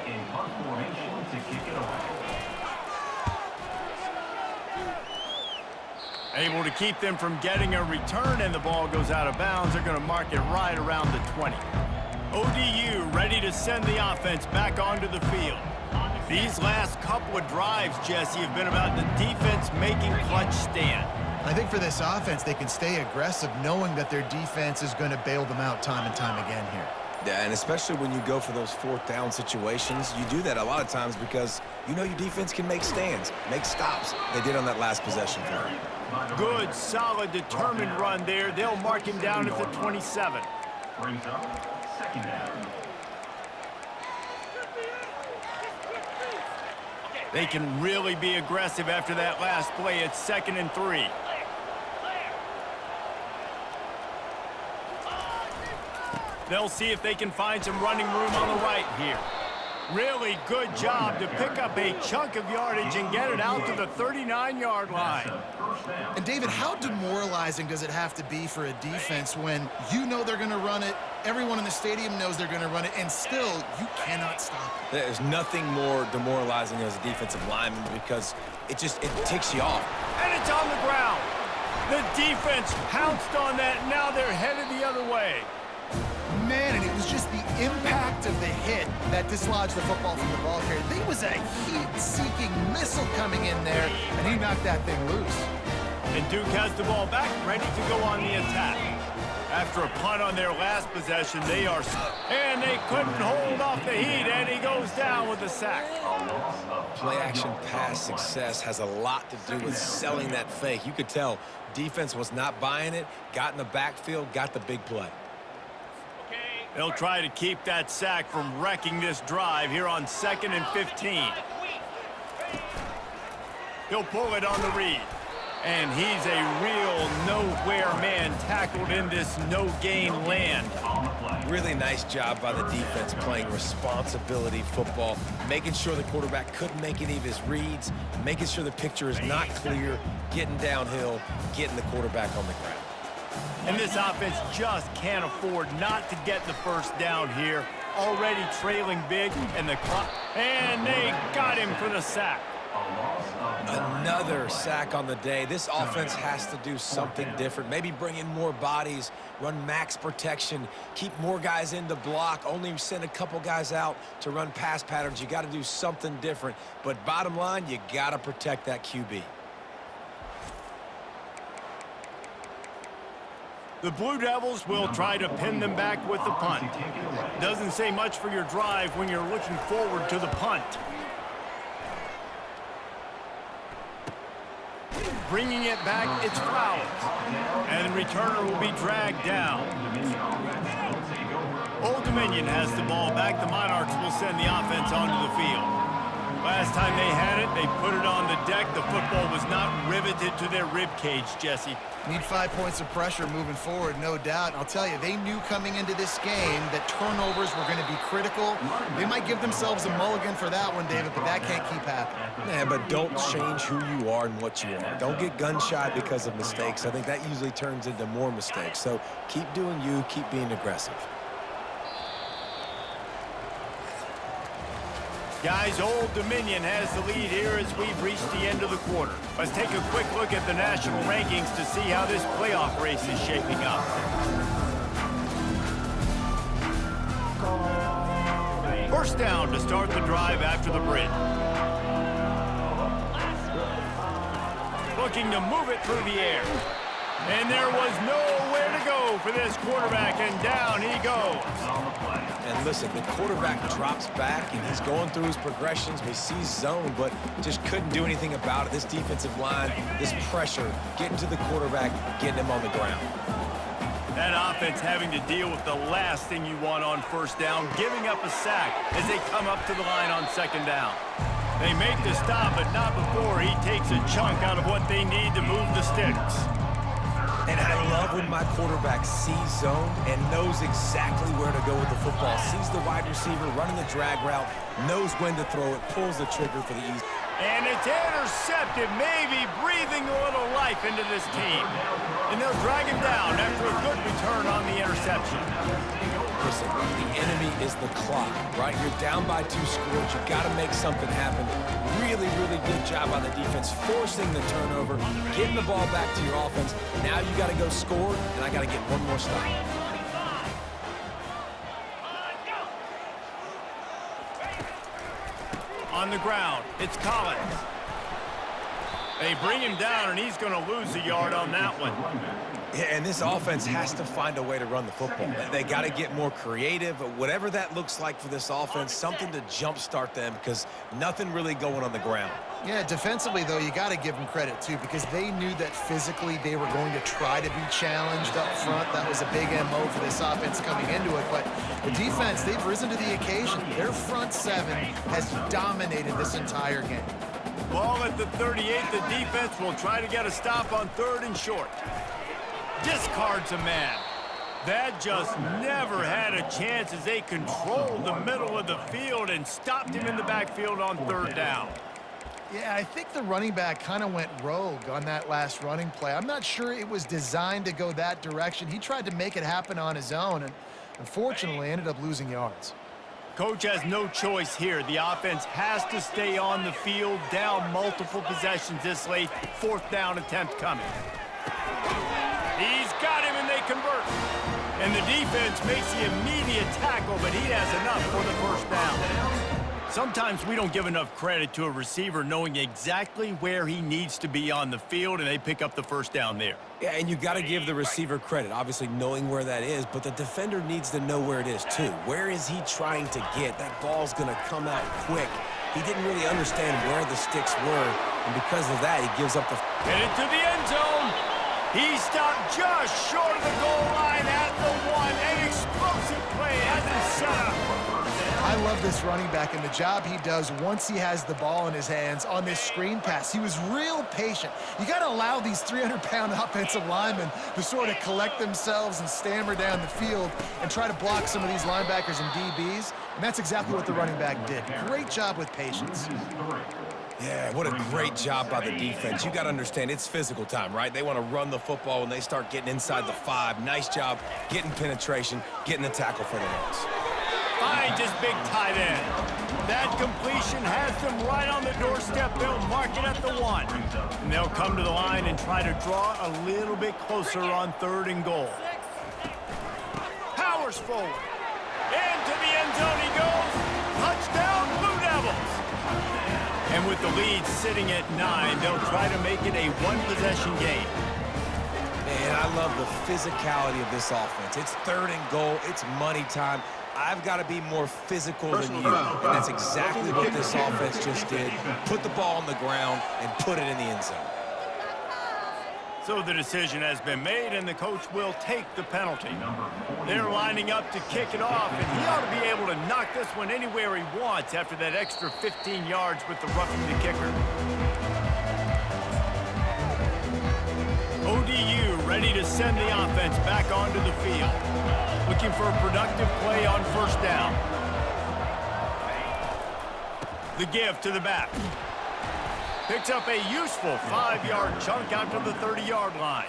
In punt formation to kick it away. Able to keep them from getting a return, and the ball goes out of bounds. They're going to mark it right around the 20. ODU ready to send the offense back onto the field. These last couple of drives, Jesse, have been about the defense making clutch stand. I think for this offense, they can stay aggressive knowing that their defense is going to bail them out time and time again here. Yeah, and especially when you go for those 4th down situations, you do that a lot of times because you know your defense can make stands, make stops. They did on that last possession for him. Good, solid, determined run there. They'll mark him down at the 27. Brings up 2nd down. They can really be aggressive after that last play. It's 2nd and 3. They'll see if they can find some running room on the right here. Really good job to pick up a chunk of yardage and get it out to the 39-yard line. And David, how demoralizing does it have to be for a defense when you know they're going to run it, everyone in the stadium knows they're going to run it, and still you cannot stop it? There's nothing more demoralizing as a defensive lineman because it ticks you off. And it's on the ground. The defense pounced on that. Now they're headed the other way. Man, and it was just the impact of the hit that dislodged the football from the ball carrier. There was a heat-seeking missile coming in there, and he knocked that thing loose. And Duke has the ball back, ready to go on the attack. After a punt on their last possession, they are... And they couldn't hold off the heat, and he goes down with the sack. Play-action pass success has a lot to do with selling that fake. You could tell defense was not buying it, got in the backfield, got the big play. They'll try to keep that sack from wrecking this drive here on 2nd and 15. He'll pull it on the read. And he's a real nowhere man tackled in this no-gain land. Really nice job by the defense playing responsibility football, making sure the quarterback couldn't make any of his reads, making sure the picture is not clear, getting downhill, getting the quarterback on the ground. And this offense just can't afford not to get the first down here. Already trailing big, and the clock. And they got him for the sack. Another sack on the day. This offense has to do something different. Maybe bring in more bodies, run max protection, keep more guys in to block, only send a couple guys out to run pass patterns. You got to do something different. But bottom line, you got to protect that QB. The Blue Devils will try to pin them back with the punt. Doesn't say much for your drive when you're looking forward to the punt. Bringing it back, it's Flowers. And the returner will be dragged down. Old Dominion has the ball back. The Monarchs will send the offense onto the field. Last time they had it, they put it on the deck. The football was not riveted to their rib cage, Jesse. Need 5 points of pressure moving forward, no doubt. And I'll tell you, they knew coming into this game that turnovers were going to be critical. They might give themselves a mulligan for that one, David, but that can't keep happening. Yeah, but don't change who you are and what you are. Don't get gun-shy because of mistakes. I think that usually turns into more mistakes. So keep doing you, keep being aggressive. Guys, Old Dominion has the lead here as we've reached the end of the quarter. Let's take a quick look at the national rankings to see how this playoff race is shaping up. First down to start the drive after the bridge. Looking to move it through the air. And there was nowhere to go for this quarterback, and down he goes. And listen, the quarterback drops back, and he's going through his progressions. We see zone, but just couldn't do anything about it. This defensive line, this pressure, getting to the quarterback, getting him on the ground. That offense having to deal with the last thing you want on first down, giving up a sack as they come up to the line on second down. They make the stop, but not before he takes a chunk out of what they need to move the sticks. And I love when my quarterback sees zone and knows exactly where to go with the football. Sees the wide receiver running the drag route, knows when to throw it, pulls the trigger for the easy. And it's intercepted, maybe breathing a little life into this team. And they'll drag him down after a good return on the interception. Listen, the enemy is the clock, right? You're down by 2 scores. You got to make something happen. Really, really good job on the defense, forcing the turnover, getting the ball back to your offense. Now you got to go score, and I got to get one more stop. On the ground, it's Collins. They bring him down, and he's going to lose a yard on that one. Yeah, and this offense has to find a way to run the football. They got to get more creative, whatever that looks like for this offense, something to jumpstart them because nothing really going on the ground. Yeah, defensively, though, you got to give them credit, too, because they knew that physically they were going to try to be challenged up front. That was a big MO for this offense coming into it. But the defense, they've risen to the occasion. Their front seven has dominated this entire game. Ball at the 38. The defense will try to get a stop on 3rd and short. Discards a man. That just never had a chance as they controlled the middle of the field and stopped him in the backfield on 3rd down. Yeah, I think the running back kind of went rogue on that last running play. I'm not sure it was designed to go that direction. He tried to make it happen on his own and unfortunately ended up losing yards. Coach has no choice here. The offense has to stay on the field, down multiple possessions this late. 4th down attempt coming. He's got him, and they convert. And the defense makes the immediate tackle, but he has enough for the first down. Sometimes we don't give enough credit to a receiver knowing exactly where he needs to be on the field, and they pick up the first down there. Yeah, and you got to give the receiver credit, obviously knowing where that is, but the defender needs to know where it is too. Where is he trying to get? That ball's going to come out quick. He didn't really understand where the sticks were, and because of that, he gives up the... Headed to the end zone. He stopped just short of the goal line at the 1. An explosive play has him set up. I love this running back and the job he does once he has the ball in his hands on this screen pass. He was real patient. You got to allow these 300-pound offensive linemen to sort of collect themselves and stammer down the field and try to block some of these linebackers and DBs, and that's exactly what the running back did. Great job with patience. Yeah, what a great job by the defense. You got to understand, it's physical time, right? They want to run the football when they start getting inside the 5. Nice job getting penetration, getting the tackle for the loss. Finds his big tight end. That completion has them right on the doorstep. They'll mark it at the 1. And they'll come to the line and try to draw a little bit closer on 3rd and goal. Powers forward. Into the end zone he goes. Touchdown, Blue Devils. And with the lead sitting at 9, they'll try to make it a 1-possession game. Man, I love the physicality of this offense. It's 3rd and goal. It's money time. I've got to be more physical than you. And that's exactly what this offense just did. Put the ball on the ground and put it in the end zone. So the decision has been made, and the coach will take the penalty. They're lining up to kick it off, and he ought to be able to knock this one anywhere he wants after that extra 15 yards with the roughing the kicker. ODU ready to send the offense back onto the field. Looking for a productive play on 1st down. The give to the back. Picks up a useful 5-yard chunk out to the 30-yard line.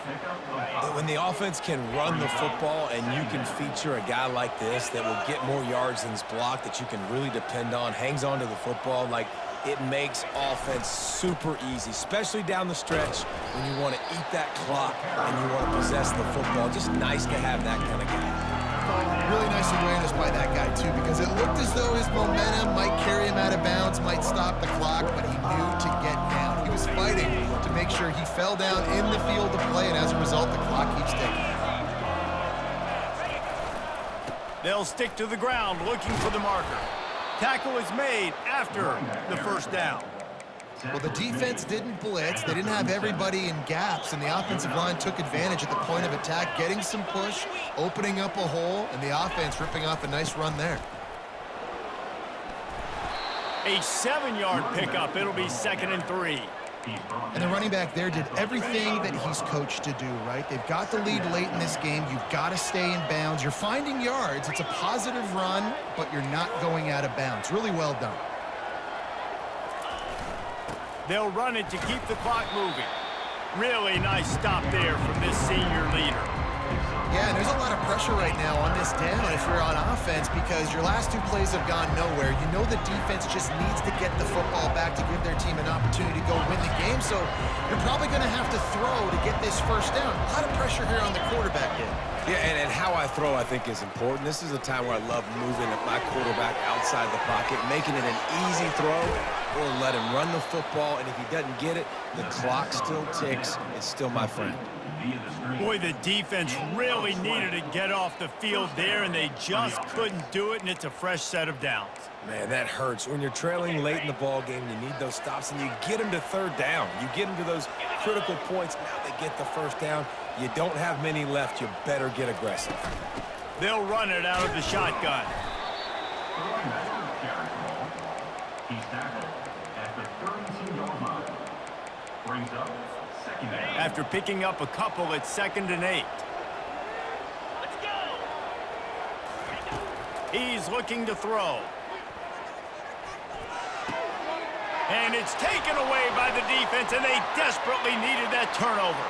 When the offense can run the football and you can feature a guy like this that will get more yards than his block, that you can really depend on, hangs on to the football, like, it makes offense super easy, especially down the stretch when you want to eat that clock and you want to possess the football. Just nice to have that kind of guy. Really nice awareness by that guy, too, because it looked as though his momentum might carry him out of bounds, might stop the clock, but he knew to get down. He was fighting to make sure he fell down in the field to play, and as a result, the clock keeps ticking. They'll stick to the ground looking for the marker. Tackle is made after the 1st down. Well, the defense didn't blitz. They didn't have everybody in gaps, and the offensive line took advantage at the point of attack, getting some push, opening up a hole, and the offense ripping off a nice run there. A 7-yard pickup. It'll be 2nd and 3. And the running back there did everything that he's coached to do, right? They've got the lead late in this game. You've got to stay in bounds. You're finding yards. It's a positive run, but you're not going out of bounds. Really well done. They'll run it to keep the clock moving. Really nice stop there from this senior leader. Yeah, and there's a lot of pressure right now on this down if you're on offense because your last 2 plays have gone nowhere. You know the defense just needs to get the football back to give their team an opportunity to go win the game, so you're probably going to have to throw to get this 1st down. A lot of pressure here on the quarterback end. Yeah, and how I throw, I think, is important. This is a time where I love moving my quarterback outside the pocket, making it an easy throw, or let him run the football, and if he doesn't get it, the clock still ticks. It's still my friend. Boy, the defense really needed to get off the field there, and they just couldn't do it, and it's a fresh set of downs. Man, that hurts. When you're trailing late in the ball game, you need those stops, and you get them to 3rd down. You get them to those critical points. Now they get the 1st down. You don't have many left. You better get aggressive. They'll run it out of the shotgun. He's tackled at the 32-yard line. Brings up 2nd down. After picking up a couple, it's 2nd and 8. Let's go. He's looking to throw. And it's taken away by the defense, and they desperately needed that turnover.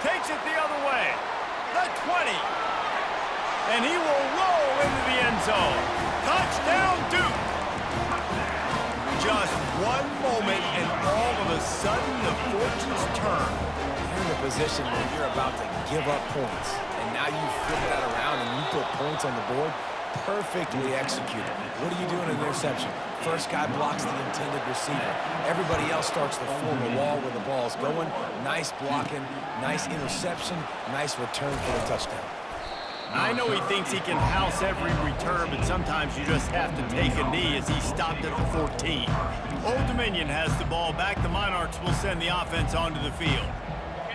Takes it the other way. The 20. And he will roll into the end zone. Touchdown, Duke. Just one moment, and all of a sudden, the fortunes turn. You're in a position where you're about to give up points, and now you flip that around and you put points on the board. Perfectly executed. What are you doing in interception? First guy blocks the intended receiver. Everybody else starts to form a wall where the ball's going. Nice blocking, nice interception, nice return for the touchdown. I know he thinks he can house every return, but sometimes you just have to take a knee as he stopped at the 14. Old Dominion has the ball back. The Monarchs will send the offense onto the field.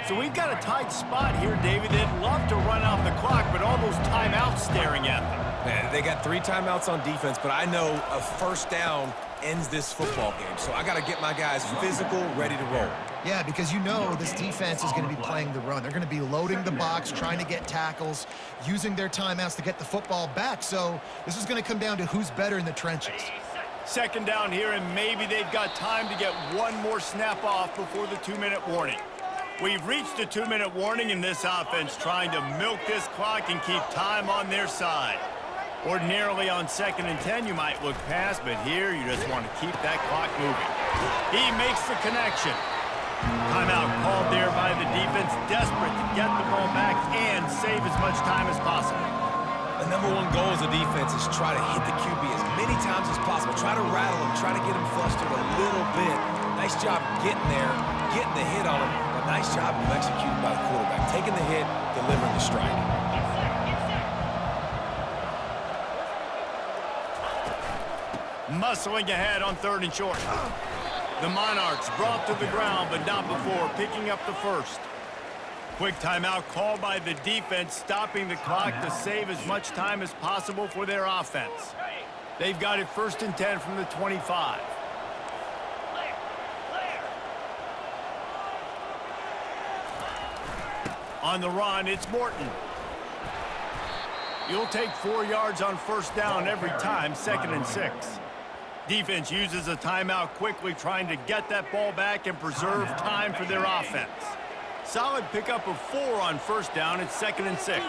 So we've got a tight spot here, David. They'd love to run out the clock, but all those timeouts staring at them. Man, they got 3 timeouts on defense, but I know a first down ends this football game. So I got to get my guys physical, ready to roll. Yeah, because you know this defense is going to be playing the run. They're going to be loading the box, trying to get tackles, using their timeouts to get the football back. So this is going to come down to who's better in the trenches. Second down here, and maybe they've got time to get one more snap off before the 2-minute warning. We've reached the 2-minute warning in this offense, trying to milk this clock and keep time on their side. Ordinarily on 2nd and 10, you might look past, but here you just want to keep that clock moving. He makes the connection. Timeout called there by the defense, desperate to get the ball back and save as much time as possible. The number one goal as a defense is try to hit the QB as many times as possible. Try to rattle him, try to get him flustered a little bit. Nice job getting there, getting the hit on him, but nice job of executing by the quarterback. Taking the hit, delivering the strike. Muscling ahead on 3rd and short. The Monarchs brought to the ground, but not before picking up the first. Quick timeout called by the defense, stopping the clock to save as much time as possible for their offense. They've got it 1st and 10 from the 25. On the run, it's Morton. You'll take 4 yards on 1st down every time, 2nd and 6. Defense uses a timeout quickly, trying to get that ball back and preserve time for their offense. Solid pickup of 4 on 1st down. It's 2nd and 6.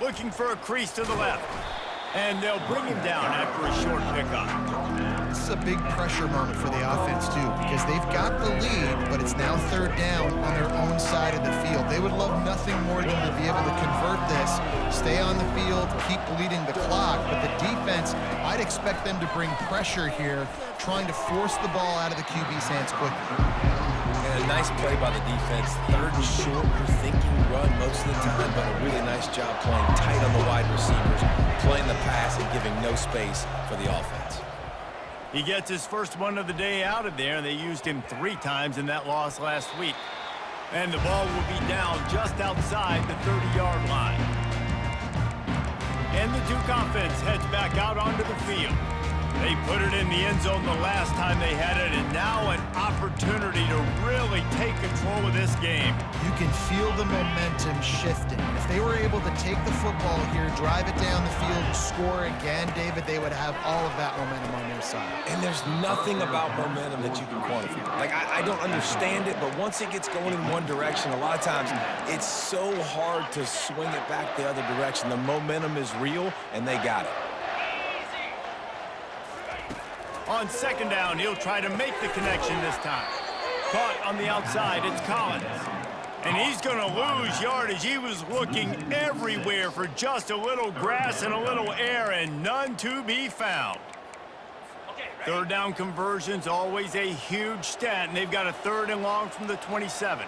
Looking for a crease to the left. And they'll bring him down after a short pickup. This is a big pressure moment for the offense, too, because they've got the lead, but it's now 3rd down on their own side of the field. They would love nothing more than to be able to convert this, stay on the field, keep bleeding the clock. But the defense, I'd expect them to bring pressure here, trying to force the ball out of the QB's hands quickly. And a nice play by the defense. 3rd and short, you're thinking run most of the time, but a really nice job playing tight on the wide receivers, playing the pass and giving no space for the offense. He gets his first one of the day out of there. They used him 3 times in that loss last week. And the ball will be down just outside the 30-yard line. And the Duke offense heads back out onto the field. They put it in the end zone the last time they had it, and now an opportunity to really take control of this game. You can feel the momentum shifting. If they were able to take the football here, drive it down the field, score again, David, they would have all of that momentum on their side. And there's nothing about momentum that you can quantify. Like, I don't understand it, but once it gets going in one direction, a lot of times it's so hard to swing it back the other direction. The momentum is real, and they got it. On 2nd down, he'll try to make the connection this time. Caught on the outside, it's Collins. And he's going to lose yardage. He was looking everywhere for just a little grass and a little air, and none to be found. 3rd down conversion's always a huge stat, and they've got a 3rd and long from the 27.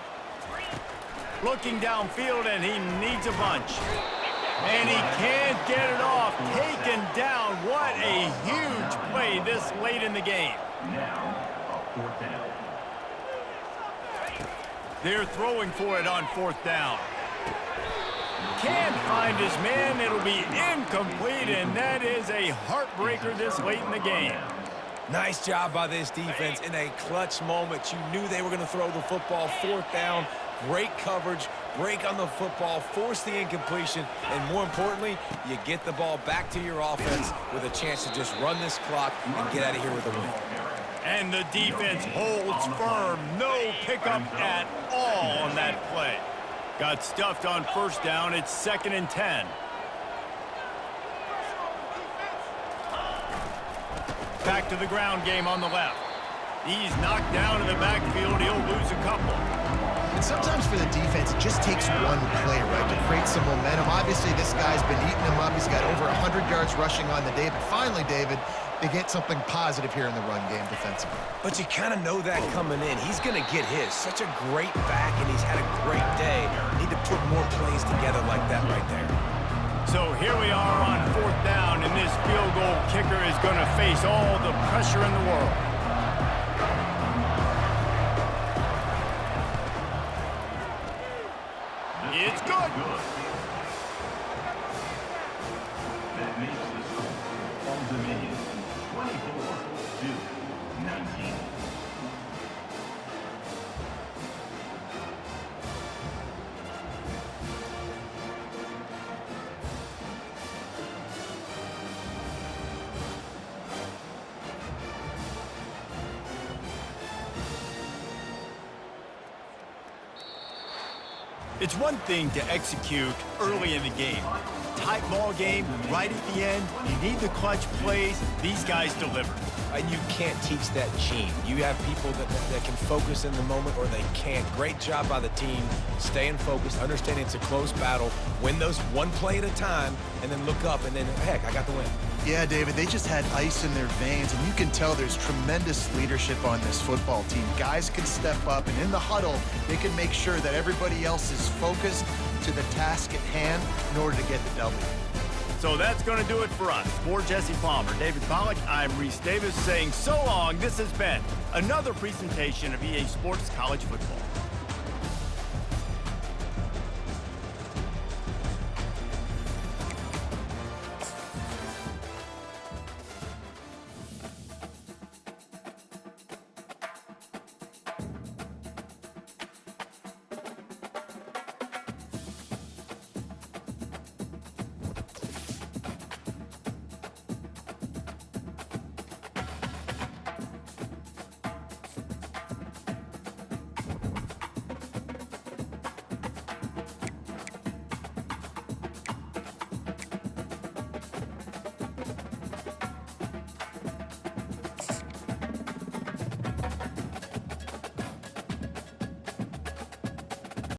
Looking downfield, and he needs a bunch. And he can't get it off. Taken down. What a huge play this late in the game. Now, 4th down. They're throwing for it on 4th down. Can't find his man. It'll be incomplete, and that is a heartbreaker this late in the game. Nice job by this defense in a clutch moment. You knew they were going to throw the football. 4th down. Great coverage, break on the football, force the incompletion, and more importantly, you get the ball back to your offense with a chance to just run this clock and get out of here with a win. And the defense holds firm. No pickup at all on that play. Got stuffed on 1st down. It's 2nd and 10. Back to the ground game on the left. He's knocked down in the backfield. He'll lose a couple. And sometimes for the defense, it just takes one play, right, to create some momentum. Obviously, this guy's been eating them up. He's got over 100 yards rushing on the day. But finally, David, they get something positive here in the run game defensively. But you kind of know that coming in. He's going to get his. Such a great back, and he's had a great day. Need to put more plays together like that right there. So here we are on 4th down, and this field goal kicker is going to face all the pressure in the world. It's good. That makes the score. Old Dominion, 24-19. It's one thing to execute early in the game. Tight ball game, right at the end, you need the clutch plays. These guys deliver. And you can't teach that gene. You have people that can focus in the moment or they can't. Great job by the team, staying focused, understanding it's a close battle, win those one play at a time, and then look up, and then, heck, I got the win. Yeah, David, they just had ice in their veins, and you can tell there's tremendous leadership on this football team. Guys can step up, and in the huddle, they can make sure that everybody else is focused to the task at hand in order to get the W. So that's going to do it for us. For Jesse Palmer, David Pollack, I'm Reese Davis saying so long. This has been another presentation of EA Sports College Football.